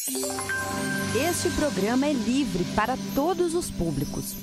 Este programa é livre para todos os públicos.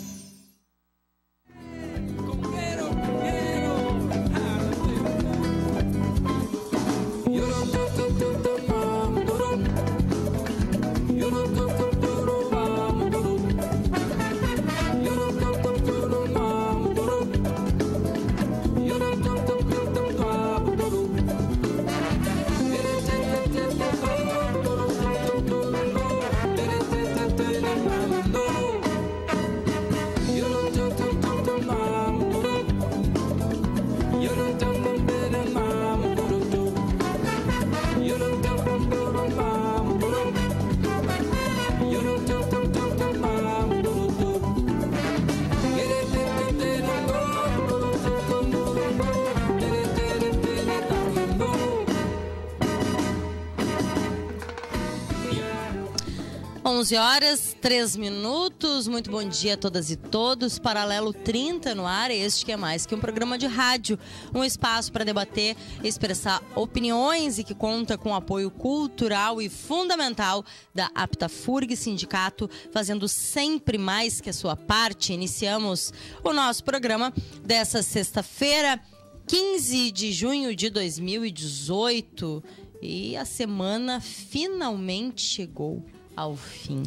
Horas, 3 minutos. Muito bom dia a todas e todos. Paralelo 30 no ar. Este que é mais que um programa de rádio. Um espaço para debater, expressar opiniões e que conta com apoio cultural e fundamental da Aptafurg Sindicato, fazendo sempre mais que a sua parte. Iniciamos o nosso programa dessa sexta-feira, 15 de junho de 2018. E a semana finalmente chegou ao fim.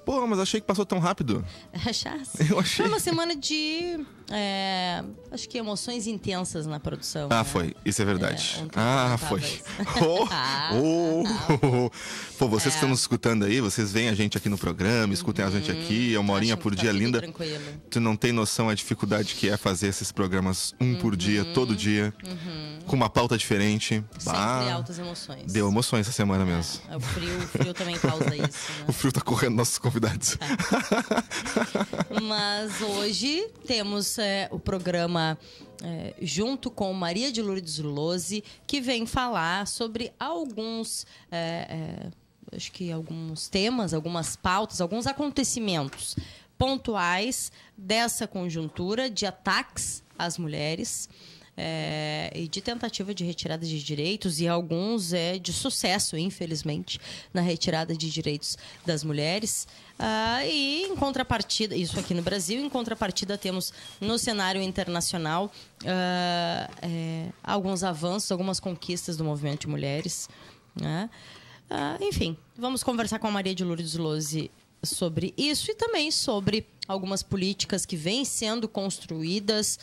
Pô, mas achei que passou tão rápido. Achasse? Eu achei. Foi uma semana de, acho que emoções intensas na produção. Ah, né? foi. Isso é verdade. Foi. Pô, vocês que estão nos escutando aí, vocês veem a gente aqui no programa, escutem a gente aqui, é uma horinha por dia linda. Tranquilo. Tu não tem noção a dificuldade que é fazer esses programas por dia, todo dia, com uma pauta diferente. Sempre altas emoções. Deu emoções essa semana mesmo. O frio também causa isso, né? O frio tá correndo nossos convidados. Mas hoje temos o programa junto com Maria de Lourdes Lose, que vem falar sobre alguns temas, algumas pautas, alguns acontecimentos pontuais dessa conjuntura de ataques às mulheres. E de tentativa de retirada de direitos, e alguns de sucesso, infelizmente, na retirada de direitos das mulheres. E em contrapartida, isso aqui no Brasil, em contrapartida temos no cenário internacional alguns avanços, algumas conquistas do movimento de mulheres, né? Enfim, vamos conversar com a Maria de Lourdes Lose sobre isso e também sobre algumas políticas que vêm sendo construídas,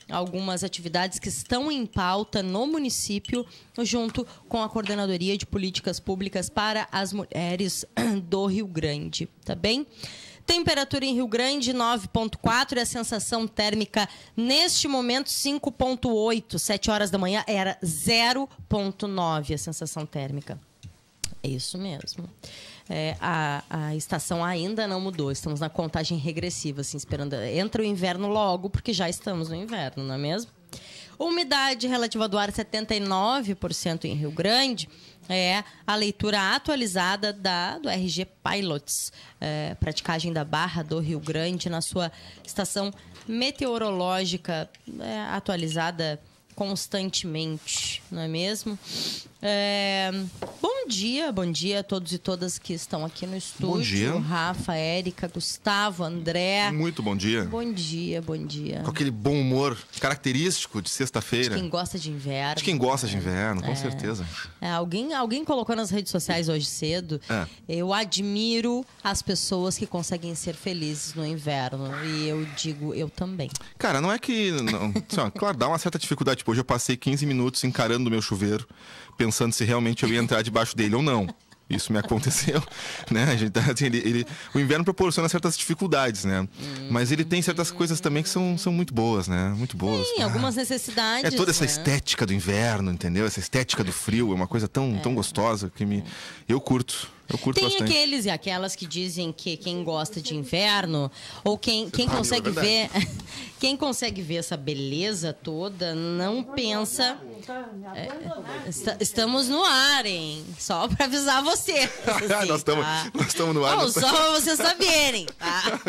algumas atividades que estão em pauta no município, junto com a Coordenadoria de Políticas Públicas para as Mulheres do Rio Grande, tá bem? Temperatura em Rio Grande, 9,4, e a sensação térmica neste momento, 5,8. 7 horas da manhã era 0,9 a sensação térmica. É isso mesmo. A estação ainda não mudou. Estamos na contagem regressiva, assim, esperando. Entra o inverno logo, porque já estamos no inverno, não é mesmo? Umidade relativa do ar, 79% em Rio Grande. É a leitura atualizada do RG Pilots, praticagem da Barra do Rio Grande, na sua estação meteorológica atualizada constantemente, não é mesmo? Bom dia a todos e todas que estão aqui no estúdio. Bom dia. Rafa, Érica, Gustavo, André. Muito bom dia. Bom dia. Com aquele bom humor característico de sexta-feira. De quem gosta de inverno. De quem gosta de inverno, com certeza. Alguém colocou nas redes sociais hoje cedo. Eu admiro as pessoas que conseguem ser felizes no inverno. E eu digo, eu também. Cara, não é que... claro, dá uma certa dificuldade. Tipo, hoje eu passei 15 minutos encarando o meu chuveiro, pensando se realmente eu ia entrar debaixo dele ou não. Isso me aconteceu, né? A gente, assim, o inverno proporciona certas dificuldades, né? Mas ele tem certas coisas também que são muito boas, né? Muito boas. Sim, algumas necessidades. É toda essa estética do inverno, entendeu? Essa estética do frio é uma coisa tão gostosa que eu curto. Eu curto tem bastante. Aqueles e aquelas que dizem que quem gosta de inverno, ou quem consegue ver, quem consegue ver essa beleza toda, não pensa Estamos no ar, hein? Só pra avisar você. Assim, nós estamos no ar. Não, só pra vocês saberem, tá?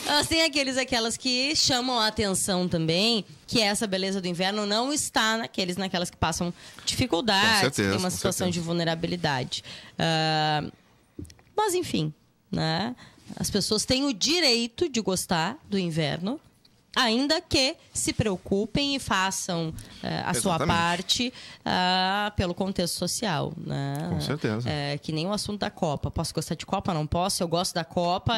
Mas tem aquelas que chamam a atenção também, que essa beleza do inverno não está naquelas que passam dificuldades, Com certeza, que tem uma com situação de vulnerabilidade. Mas, enfim, né? As pessoas têm o direito de gostar do inverno, ainda que se preocupem e façam a sua parte pelo contexto social. Né? Com certeza. Que nem o assunto da Copa. Posso gostar de Copa? Não posso. Eu gosto da Copa,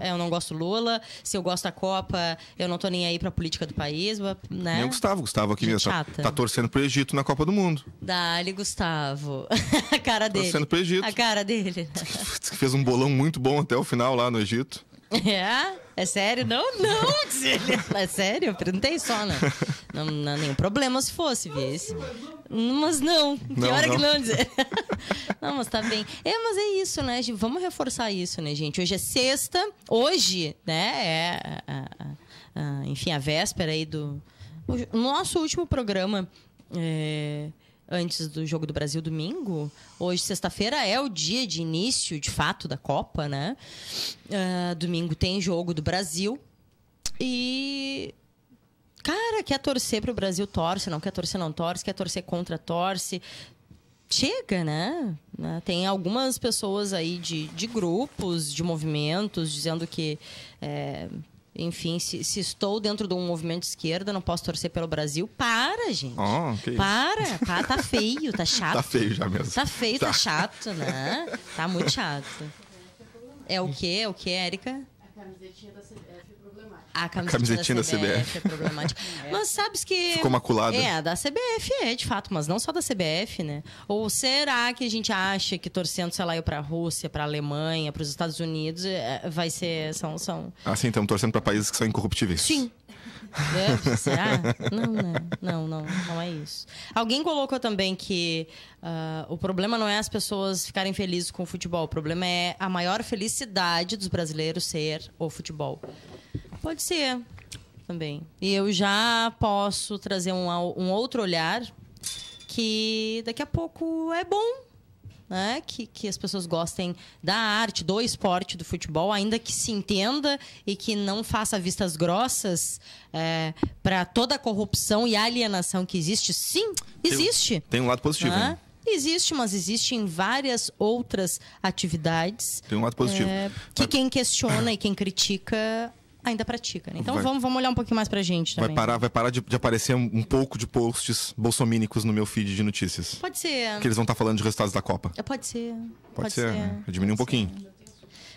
eu não gosto do Lula. Se eu gosto da Copa, eu não tô nem aí pra política do país. Né? Nem o Gustavo aqui mesmo. Tá torcendo pro Egito na Copa do Mundo. Dá-lhe, Gustavo. A cara dele. Torcendo pro Egito. A cara dele. Diz que fez um bolão muito bom até o final lá no Egito. É sério? Não, diz ele. É sério? Eu perguntei só, né? Não há nenhum problema se fosse, viesse. Mas não. Pior é que não dizer. Não, mas tá bem. Mas é isso, né? Vamos reforçar isso, né, gente? Hoje é sexta. Hoje, né? Enfim, a véspera aí do... O nosso último programa... Antes do Jogo do Brasil, domingo. Hoje, sexta-feira, é o dia de início, de fato, da Copa, né? Domingo tem Jogo do Brasil. E... Cara, quer torcer pro Brasil, torce. Não quer torcer, não torce. Quer torcer contra, torce. Chega, né? Tem algumas pessoas aí de grupos, de movimentos, dizendo que... Enfim, se estou dentro de um movimento de esquerda, não posso torcer pelo Brasil. Para, gente. Para, tá feio, tá chato. Tá feio já mesmo. Tá feio, tá chato, né? Tá muito chato. É o quê? É o quê, Érica? A camisetinha da CBF é problemática. A camisetinha da CBF é problemática. Mas sabes que... Ficou maculada. A da CBF de fato, mas não só da CBF, né? Ou será que a gente acha que torcendo, sei lá, eu pra Rússia, pra Alemanha, pros Estados Unidos, vai ser... São... sim, estamos torcendo pra países que são incorruptíveis. Sim. Será? Não é isso. Alguém colocou também que o problema não é as pessoas ficarem felizes com o futebol. O problema é a maior felicidade dos brasileiros ser o futebol. Pode ser também. E eu já posso trazer um outro olhar que daqui a pouco é bom, né? Que as pessoas gostem da arte, do esporte, do futebol, ainda que se entenda e que não faça vistas grossas para toda a corrupção e alienação que existe. Sim, existe. Tem um lado positivo, né? Existe, mas existe em várias outras atividades. Tem um lado positivo. Que quem questiona e quem critica... ainda pratica, né? Então vamos olhar um pouquinho mais pra gente também. Vai parar de aparecer um pouco de posts bolsomínicos no meu feed de notícias. Pode ser. Que eles vão estar falando de resultados da Copa. Pode ser. Pode ser. Diminuir um pouquinho.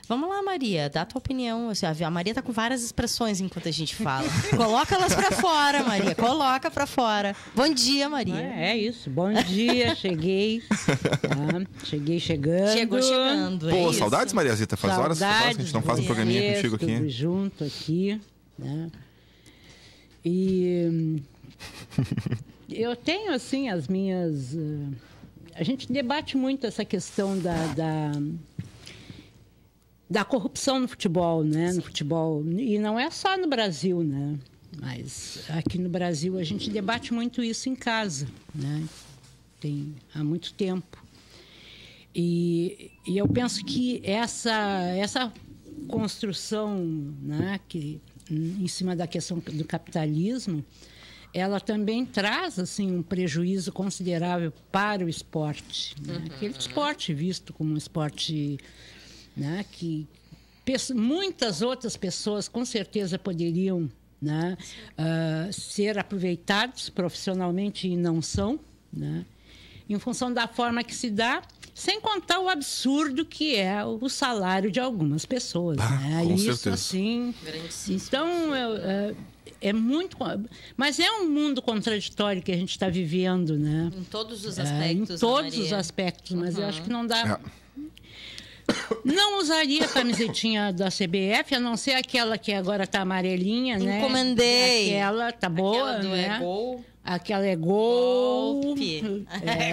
Vamos lá, Maria, dá a tua opinião. A Maria tá com várias expressões enquanto a gente fala. Coloca elas pra fora, Maria. Coloca pra fora. Bom dia, Maria. É isso. Bom dia, cheguei. Cheguei chegando. Chegou chegando. Pô, saudades, Mariazita. Faz horas que a gente não faz um programinha contigo aqui. Tudo junto aqui, né? E eu tenho, assim, as minhas... A gente debate muito essa questão da corrupção no futebol, né? No futebol. E não é só no Brasil, né? Mas aqui no Brasil a gente debate muito isso em casa, né? Há muito tempo. E eu penso que essa construção, né, que, em cima da questão do capitalismo, ela também traz, assim, um prejuízo considerável para o esporte, né? Aquele esporte visto como um esporte... né, que muitas outras pessoas com certeza poderiam, né, ser aproveitados profissionalmente e não são, né, em função da forma que se dá, sem contar o absurdo que é o salário de algumas pessoas. Né? Com isso, certeza. assim... Então, é muito... Mas é um mundo contraditório que a gente está vivendo, né? Em todos os aspectos, em todos os aspectos, mas eu acho que não dá... Não usaria a camisetinha da CBF, a não ser aquela que agora tá amarelinha, né? Encomendei. Aquela tá boa, aquela do né? é gol. Aquela é gol. Golpe.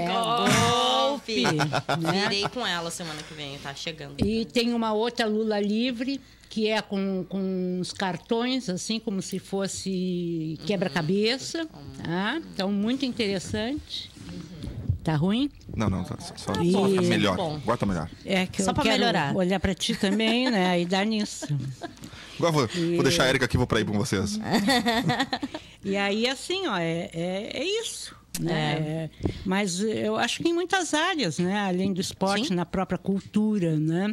Golpe. Né? Virei com ela semana que vem, tá chegando. E tem uma outra Lula livre, que é com uns cartões, assim, como se fosse quebra-cabeça. Tá? Então, muito interessante. Tá ruim? Não, tá, só E- melhor. Bom. Agora tá melhor. É que Só eu pra quero melhorar. olhar para ti também, né? E dar nisso. Agora vou deixar a Érica aqui, vou pra ir com vocês. E aí, assim, ó, é isso. Né? Mas eu acho que em muitas áreas, né? Além do esporte, Sim. na própria cultura, né?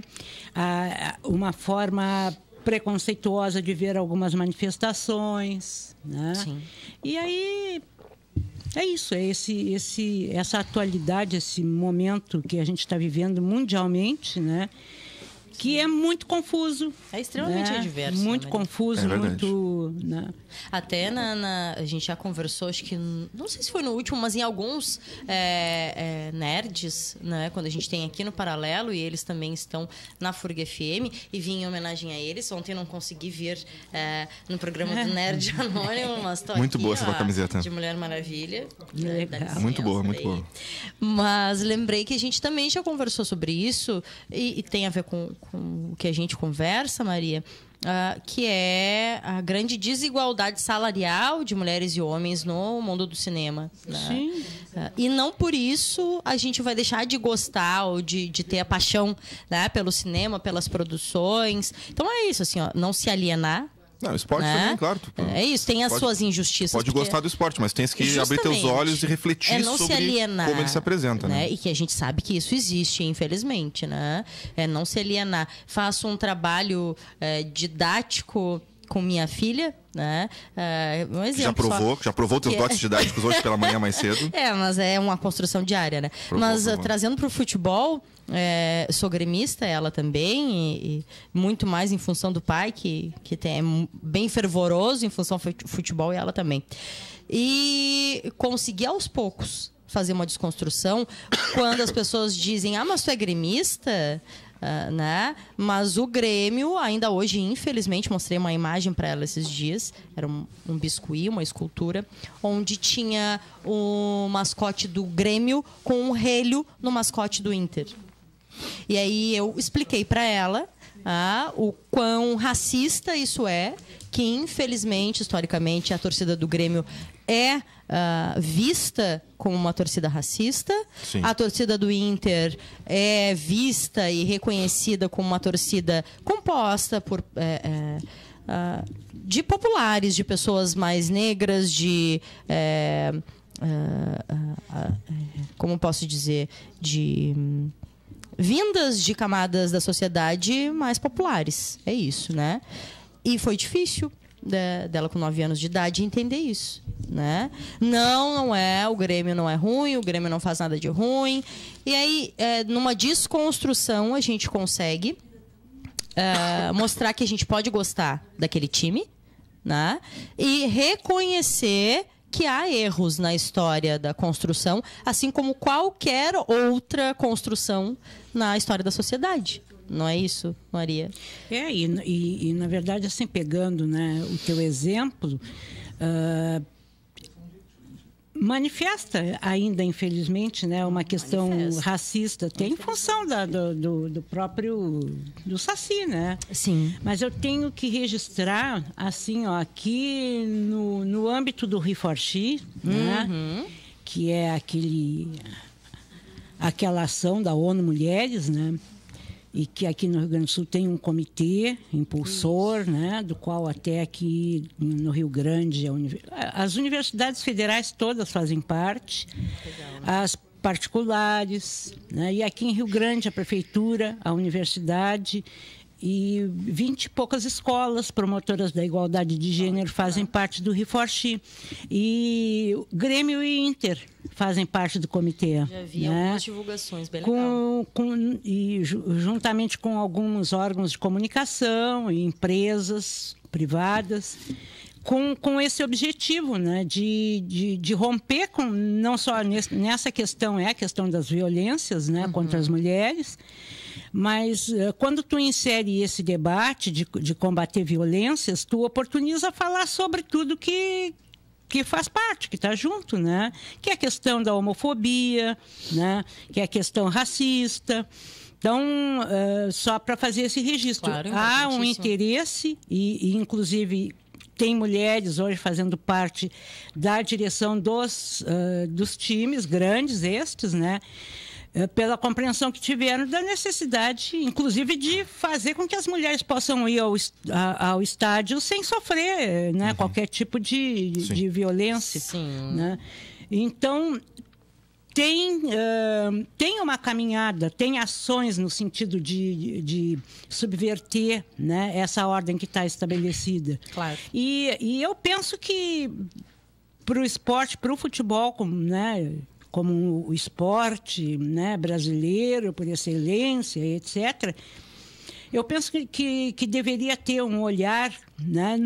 Uma forma preconceituosa de ver algumas manifestações, né? Sim. E aí é isso, é essa atualidade, esse momento que a gente está vivendo mundialmente, né? Que é muito confuso. É extremamente né? adverso, Muito né, Maria? confuso, É verdade. muito. Né? Até a gente já conversou, acho que não sei se foi no último, mas em alguns nerds, né? Quando a gente tem aqui no Paralelo, e eles também estão na FURG FM, e vim em homenagem a eles. Ontem eu não consegui vir no programa do Nerd Anônimo, mas tô Muito aqui, boa essa tua ó, camiseta. de Mulher Maravilha. Legal. Dá licença Muito boa, muito aí. boa. Mas lembrei que a gente também já conversou sobre isso, e tem a ver com o que a gente conversa, Maria, que é a grande desigualdade salarial de mulheres e homens no mundo do cinema. Né? Sim. E não por isso a gente vai deixar de gostar ou de ter a paixão, né, pelo cinema, pelas produções. Então é isso, assim, ó, não se alienar. Não, esporte Né? também, claro. É isso, tem as pode- suas injustiças. Pode porque- gostar do esporte, mas tens que abrir Justamente. teus olhos e refletir não se sobre alienar, como ele se apresenta, né? E que a gente sabe que isso existe, infelizmente, né? É não se alienar. Faço um trabalho didático com minha filha, né? Um exemplo Já provou teus que é- dotes didáticos hoje pela manhã mais cedo. Mas é uma construção diária, né? Mas provou. trazendo para o futebol, sou gremista, ela também, e muito mais em função do pai, que é bem fervoroso em função do futebol, e ela também. E consegui aos poucos fazer uma desconstrução quando as pessoas dizem: ah, mas tu é gremista? Né? Mas o Grêmio, ainda hoje, infelizmente, mostrei uma imagem para ela esses dias, era um biscuit, uma escultura, onde tinha o mascote do Grêmio com um relho no mascote do Inter. E aí eu expliquei para ela o quão racista isso é, que infelizmente, historicamente, a torcida do Grêmio é vista como uma torcida racista. Sim. A torcida do Inter é vista e reconhecida como uma torcida composta por de populares, de pessoas mais negras, de como posso dizer, de vindas de camadas da sociedade mais populares. É isso, né? E foi difícil dela com 9 anos de idade entender isso, né? Não é, o Grêmio não é ruim, o Grêmio não faz nada de ruim. E aí, numa desconstrução, a gente consegue mostrar que a gente pode gostar daquele time, né? E reconhecer que há erros na história da construção, assim como qualquer outra construção na história da sociedade. Não é isso, Maria? E na verdade, assim, pegando, né, o teu exemplo, manifesta ainda, infelizmente, né, uma questão racista, até em função do próprio do Saci, né? Sim. Mas eu tenho que registrar, assim, ó, aqui no âmbito do Riforchi, né, que é aquela ação da ONU Mulheres, né? E que aqui no Rio Grande do Sul tem um comitê impulsor, né, do qual até aqui no Rio Grande as universidades federais todas fazem parte, as particulares, né, e aqui em Rio Grande a prefeitura, a universidade e 20 e poucas escolas promotoras da igualdade de gênero fazem parte do Riforchi. E Grêmio e Inter fazem parte do comitê. Já vi né? algumas divulgações bem legal. Juntamente com alguns órgãos de comunicação e empresas privadas, com esse objetivo, né, de romper com não só nessa questão, a questão das violências, né, contra as mulheres, mas quando tu insere esse debate de combater violências, tu oportuniza falar sobre tudo que faz parte, que está junto, né? Que é a questão da homofobia, né? Que é a questão racista, Então, só para fazer esse registro, Claro, há um importantíssimo. interesse e inclusive tem mulheres hoje fazendo parte da direção dos times grandes estes, né? Pela compreensão que tiveram da necessidade, inclusive, de fazer com que as mulheres possam ir ao estádio sem sofrer, né, qualquer tipo de violência. Sim. Né? Então, tem uma caminhada, tem ações no sentido de subverter, né, essa ordem que está estabelecida. Claro. E eu penso que para o esporte, para o futebol, como o esporte, né, brasileiro, por excelência, etc., eu penso que deveria ter um olhar, né,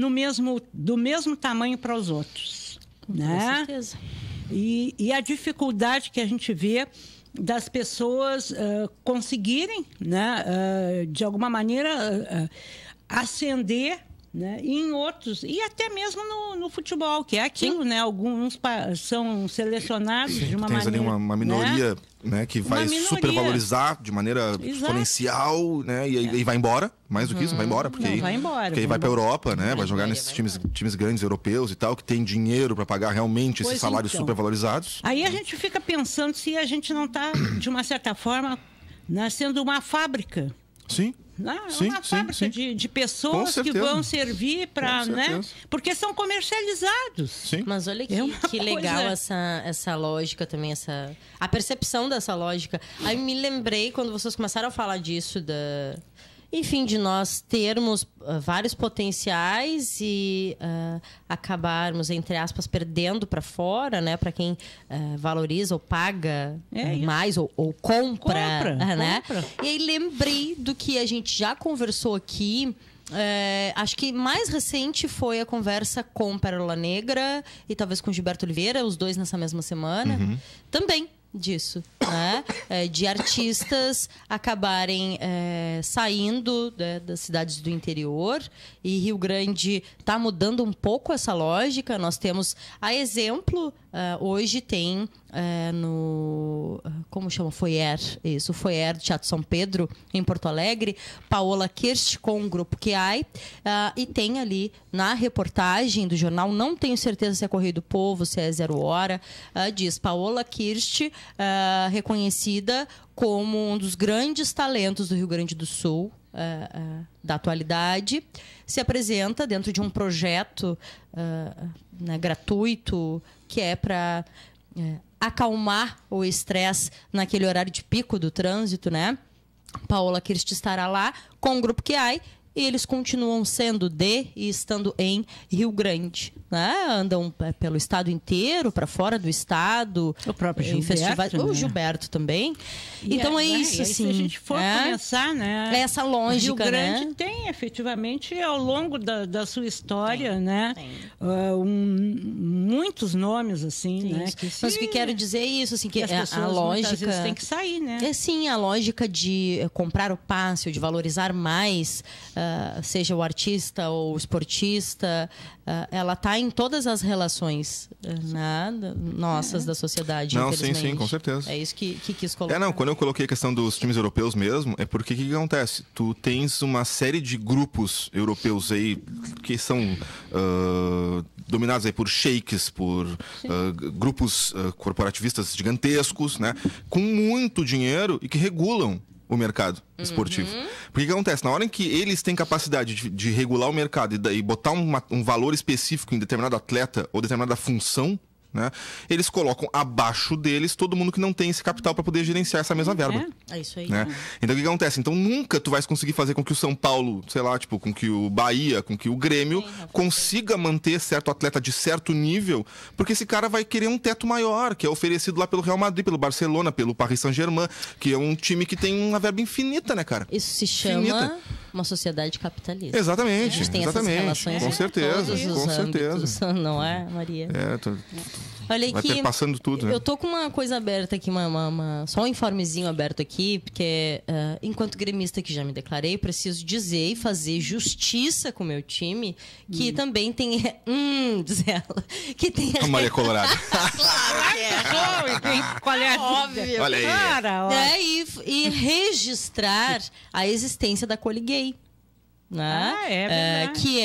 do mesmo tamanho para os outros. Né? Com certeza. E a dificuldade que a gente vê das pessoas conseguirem, né, de alguma maneira, ascender, né, em outros, e até mesmo no futebol, que é aquilo, né? Alguns são selecionados de uma Tens maneira... ali uma minoria, né, que vai minoria. supervalorizar de maneira exponencial, né? E aí vai embora, mais do que isso, vai embora. Porque aí, vai embora. Porque aí vai pra Europa, né? Vai jogar nesses times grandes europeus e tal, que tem dinheiro para pagar realmente esses salários supervalorizados. Aí a gente fica pensando se a gente não está, de uma certa forma, nascendo uma fábrica. Sim. Uma fábrica de pessoas que vão servir para, né? Porque são comercializados. Sim. Mas olha que legal essa lógica também, a percepção dessa lógica. Aí me lembrei quando vocês começaram a falar disso enfim, de nós termos vários potenciais e acabarmos, entre aspas, perdendo para fora, né? Para quem valoriza ou paga mais ou compra, né? E aí lembrei do que a gente já conversou aqui. Acho que mais recente foi a conversa com Pérola Negra e talvez com Gilberto Oliveira, os dois nessa mesma semana. Também disso, né? De artistas acabarem saindo das cidades do interior, e Rio Grande está mudando um pouco essa lógica. Nós temos, a exemplo, hoje tem como chama? Foyer, isso, Foyer do Teatro São Pedro, em Porto Alegre, Paola Kirst com o Grupo QI, e tem ali na reportagem do jornal, não tenho certeza se é Correio do Povo, se é Zero Hora, diz Paola Kirst, reconhecida como um dos grandes talentos do Rio Grande do Sul, da atualidade, se apresenta dentro de um projeto né, gratuito, que é para acalmar o estresse naquele horário de pico do trânsito, né? Paola Kirst estará lá com o Grupo QI, e eles continuam sendo e estando em Rio Grande, né? Andam pelo estado inteiro, para fora do estado. O próprio Gilberto, festivais, né? O Gilberto também. Então é isso, assim. Se a gente for começar, né? Essa lógica, Rio Grande né? tem, efetivamente, ao longo da sua história, né? Muitos nomes, assim, né? Mas o que quero dizer é isso, assim, que a lógica tem que sair, né? Sim, a lógica de comprar o passe, ou de valorizar mais, seja o artista ou o esportista, ela está em todas as relações nossas da sociedade. Não, sim, com certeza. É isso que quis colocar. Quando eu coloquei a questão dos times europeus mesmo, é porque o que acontece? Tu tens uma série de grupos europeus aí que são dominados aí por sheiks, por grupos corporativistas gigantescos, né? Com muito dinheiro e que regulam o mercado esportivo. Porque o que acontece? Na hora em que eles têm capacidade de regular o mercado e botar um valor específico em determinado atleta ou determinada função, né, eles colocam abaixo deles todo mundo que não tem esse capital para poder gerenciar essa mesma verba. É isso aí. Né? Então o que acontece? Então nunca tu vais conseguir fazer com que o São Paulo, sei lá, tipo, com que o Bahia, com que o Grêmio consiga manter certo atleta de certo nível, porque esse cara vai querer um teto maior, que é oferecido lá pelo Real Madrid, pelo Barcelona, pelo Paris Saint-Germain, que é um time que tem uma verba infinita, né, cara? Isso se chama uma sociedade capitalista. Exatamente, A gente tem exatamente. essas relações Com certeza, em todos os com certeza. âmbitos, não é, Maria? Olha Vai aqui, perpassando tudo, né? eu tô com uma coisa aberta aqui, só um informezinho aberto aqui, porque enquanto gremista que já me declarei, preciso dizer e fazer justiça com o meu time, que também tem... diz ela, que tem... A Maria Colorada. Claro que é. Qual é a Óbvio. Olha aí. Cara, ó. E registrar a existência da Coli Gay. Né? É verdade. Que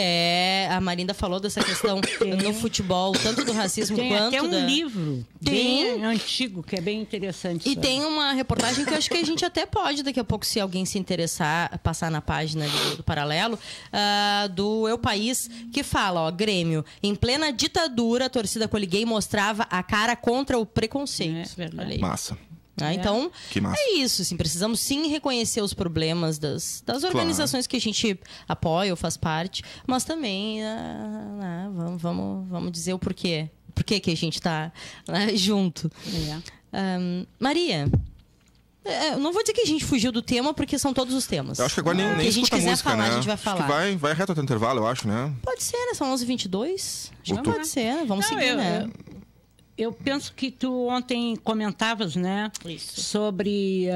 a Marinda falou dessa questão no futebol, tanto do racismo Tem quanto até um livro Tem. bem antigo, que é bem interessante. E sabe? tem uma reportagem que eu acho que a gente até pode, daqui a pouco, se alguém se interessar, passar na página do Paralelo, do Eu País, que fala, ó, Grêmio, em plena ditadura, a torcida Coli Gay mostrava a cara contra o preconceito. É verdade. Olha aí. Massa. Então, Que massa. é isso. Assim, precisamos sim reconhecer os problemas das organizações que a gente apoia ou faz parte, mas também vamos dizer o porquê. Por que a gente está junto. Maria, eu não vou dizer que a gente fugiu do tema, porque são todos os temas. Eu acho que agora nem que a gente escuta quiser música, falar, né? a gente vai Acho falar. que vai reto até o intervalo, eu acho, né? Pode ser, né? São 11h22. Acho que tu- pode ser, né? Vamos seguir, né? Eu penso que tu ontem comentavas, né? Isso. Sobre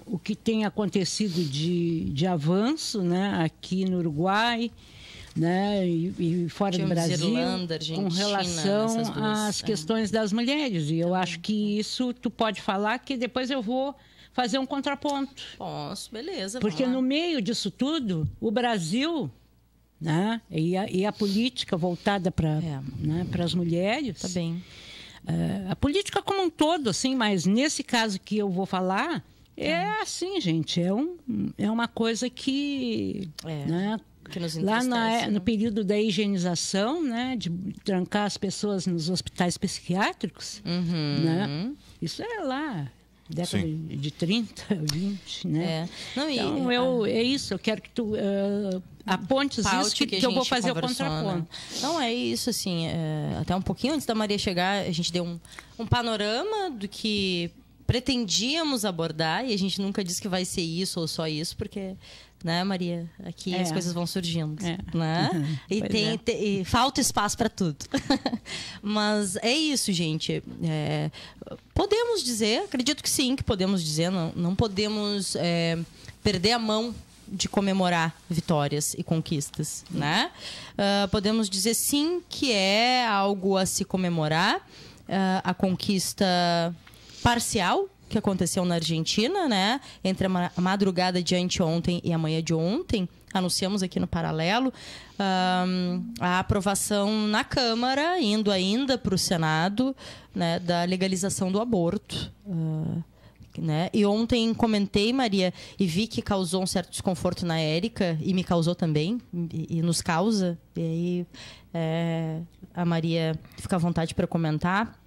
o que tem acontecido de avanço, né? Aqui no Uruguai, né? E fora do Tivemos Brasil, Irlanda, Argentina, com relação essas duas, às questões das mulheres. E eu acho que isso tu pode falar, que depois eu vou fazer um contraponto. Posso, beleza. Porque vamos no lá. meio disso tudo, o Brasil, né, e a política voltada para as mulheres, Tá bem. a política como um todo, assim, mas nesse caso que eu vou falar, é assim, gente, é uma coisa que, né, Que nos lá entristece, no né? período da higienização, né, de trancar as pessoas nos hospitais psiquiátricos, né, isso é lá, década de 30, 20, né? Não, Então, é isso, eu quero que tu apontes paute isso, que a eu vou gente fazer o conversou, contraponto. né? Não, é isso, assim, até um pouquinho antes da Maria chegar, a gente deu um panorama do que pretendíamos abordar, e a gente nunca disse que vai ser isso ou só isso, porque, né, Maria, aqui as coisas vão surgindo, né? E Pois e falta espaço para tudo. Mas é isso, gente. Podemos dizer, acredito que sim, que podemos dizer, não podemos perder a mão de comemorar vitórias e conquistas, né? Podemos dizer sim que é algo a se comemorar, a conquista parcial que aconteceu na Argentina, né? Entre a madrugada de anteontem e a manhã de ontem, anunciamos aqui no Paralelo a aprovação na Câmara, indo ainda para o Senado, né, da legalização do aborto. Né? E ontem comentei, Maria, e vi que causou um certo desconforto na Érica, e me causou também, e nos causa. E aí a Maria fica à vontade para comentar.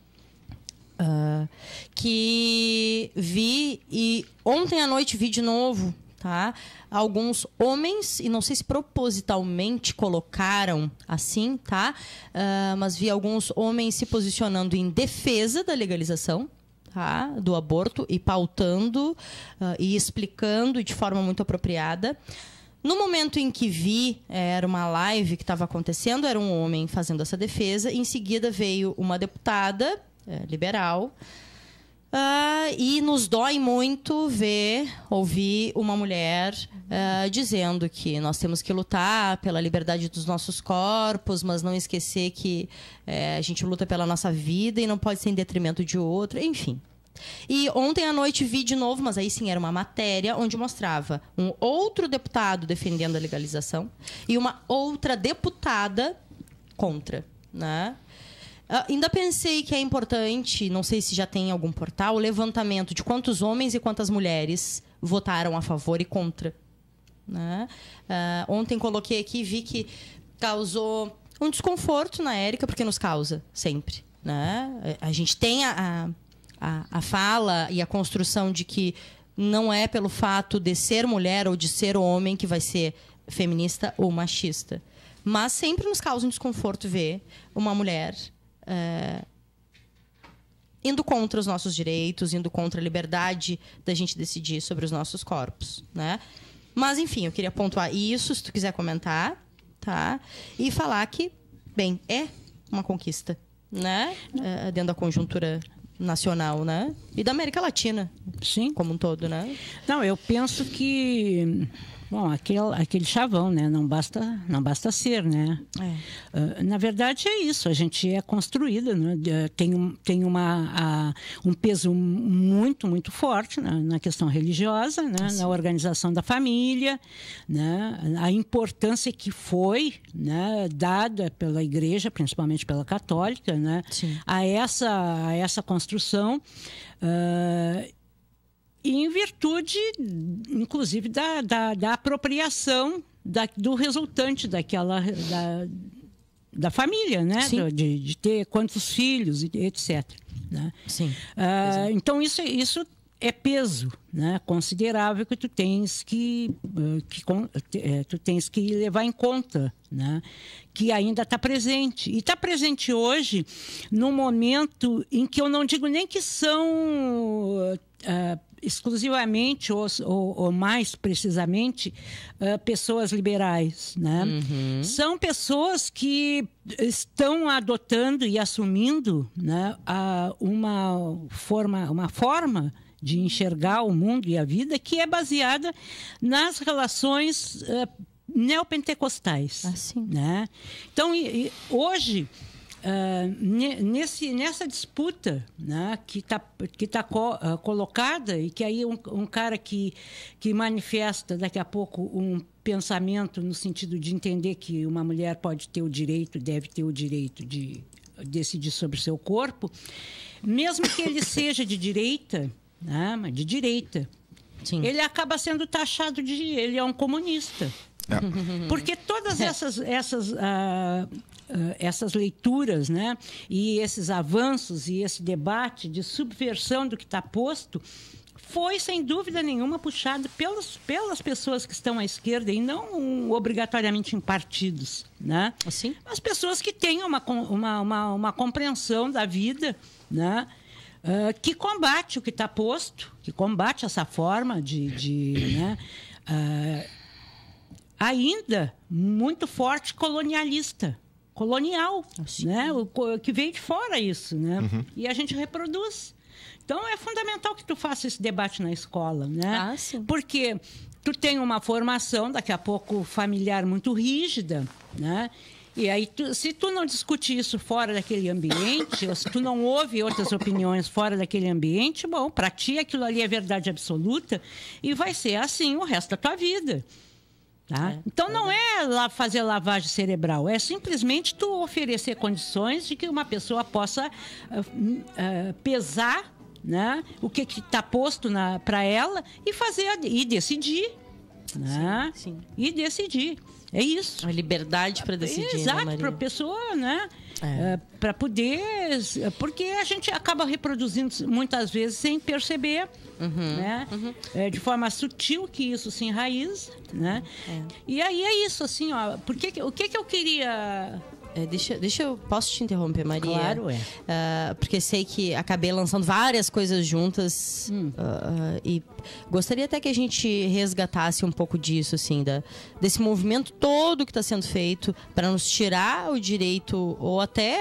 Que vi, e ontem à noite vi de novo, tá? Alguns homens, e não sei se propositalmente colocaram assim, tá? Mas vi alguns homens se posicionando em defesa da legalização, tá? Do aborto, e pautando e explicando de forma muito apropriada. No momento em que vi, era uma live que estava acontecendo, era um homem fazendo essa defesa, e em seguida veio uma deputada liberal, e nos dói muito ouvir uma mulher dizendo que nós temos que lutar pela liberdade dos nossos corpos, mas não esquecer que a gente luta pela nossa vida e não pode ser em detrimento de outro, enfim. E ontem à noite vi de novo, mas aí sim era uma matéria onde mostrava um outro deputado defendendo a legalização e uma outra deputada contra, né? Ainda pensei que é importante, não sei se já tem em algum portal, o levantamento de quantos homens e quantas mulheres votaram a favor e contra, né? Ontem coloquei aqui e vi que causou um desconforto na Érica, porque nos causa sempre, né? A gente tem a fala e a construção de que não é pelo fato de ser mulher ou de ser homem que vai ser feminista ou machista. Mas sempre nos causa um desconforto ver uma mulher indo contra os nossos direitos, indo contra a liberdade da gente decidir sobre os nossos corpos, né? Mas, enfim, eu queria pontuar isso, se tu quiser comentar, tá? E falar que, bem, é uma conquista, né? Dentro da conjuntura nacional, né? E da América Latina. Sim. Como um todo, né? Não, eu penso que... Bom, aquele chavão, né? Não basta ser, né? Na verdade é isso, a gente é construída, né? Tem um peso muito, muito forte na questão religiosa, né? Na organização da família, né? A importância que foi, né? Dada pela igreja, principalmente pela católica, né? A essa construção, em virtude, inclusive, da apropriação do resultante da família, né? De ter quantos filhos, etc. Né? Sim. Então, isso é peso, né? Considerável que tu tens que levar em conta, né? Que ainda está presente. E está presente hoje num momento em que eu não digo nem que são... exclusivamente ou mais precisamente pessoas liberais, né? São pessoas que estão adotando e assumindo, né, uma forma de enxergar o mundo e a vida que é baseada nas relações neopentecostais, né? Então hoje nessa disputa, né, que tá colocada, e que aí um cara que manifesta daqui a pouco um pensamento no sentido de entender que uma mulher pode ter o direito, deve ter o direito de decidir sobre o seu corpo, mesmo que ele seja de direita, né, mas de direita, Sim. ele acaba sendo taxado ele é um comunista. Porque todas essas leituras, né, e esses avanços e esse debate de subversão do que está posto foi, sem dúvida nenhuma, puxado pelas pessoas que estão à esquerda e não obrigatoriamente em partidos, né? Assim? As pessoas que têm uma compreensão da vida, né? Que combate o que está posto, que combate essa forma né? Ainda muito forte colonial, né? Que veio de fora isso, né? E a gente reproduz. Então é fundamental que tu faça esse debate na escola, né? Porque tu tem uma formação daqui a pouco familiar muito rígida, né? E aí, se tu não discute isso fora daquele ambiente, ou se tu não ouve outras opiniões fora daquele ambiente, bom, para ti aquilo ali é verdade absoluta e vai ser assim o resto da tua vida. Tá? Então não é fazer lavagem cerebral, é simplesmente tu oferecer condições de que uma pessoa possa pesar, né, o que está posto para ela e decidir. Né? Sim. E decidir. É isso. A liberdade para decidir. Exato, para a pessoa, né? Para poder. Porque a gente acaba reproduzindo muitas vezes sem perceber, né? De forma sutil que isso se enraiza, né? E aí é isso, assim, ó. O que eu queria. Posso te interromper, Maria? Claro, porque sei que acabei lançando várias coisas juntas e gostaria até que a gente resgatasse um pouco disso, assim, desse movimento todo que está sendo feito para nos tirar o direito ou até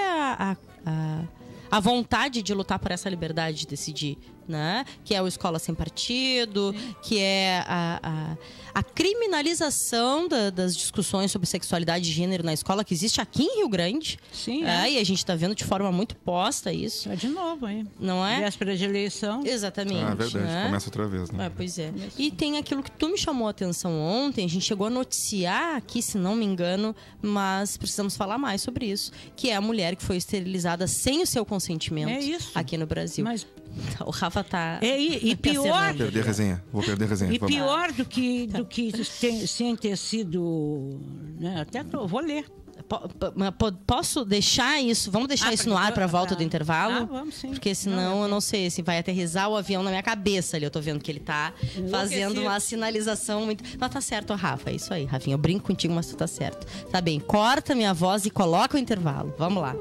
a vontade de lutar por essa liberdade de decidir, né? Que é o Escola Sem Partido, que é a criminalização das discussões sobre sexualidade e gênero na escola, que existe aqui em Rio Grande. Sim, E a gente está vendo de forma muito posta isso. De novo, hein? Não é? Véspera de eleição. Exatamente. Verdade, né? começa outra vez, né? Pois é. E tem aquilo que tu me chamou a atenção ontem, a gente chegou a noticiar aqui, se não me engano, mas precisamos falar mais sobre isso, que é a mulher que foi esterilizada sem o seu consentimento aqui no Brasil. Mas o Rafa tá... E pior... Vou perder a resenha. E pior do que sem ter sido... Né? Vou ler. Posso deixar isso? Vamos deixar isso no ar para a volta do intervalo? Vamos sim. Porque senão eu não sei se vai aterrissar o avião na minha cabeça ali. Eu tô vendo que ele tá fazendo uma sinalização muito... Mas tá certo, Rafa. É isso aí, Rafinha. Eu brinco contigo, mas tu tá certo. Tá bem. Corta minha voz e coloca o intervalo. Vamos lá.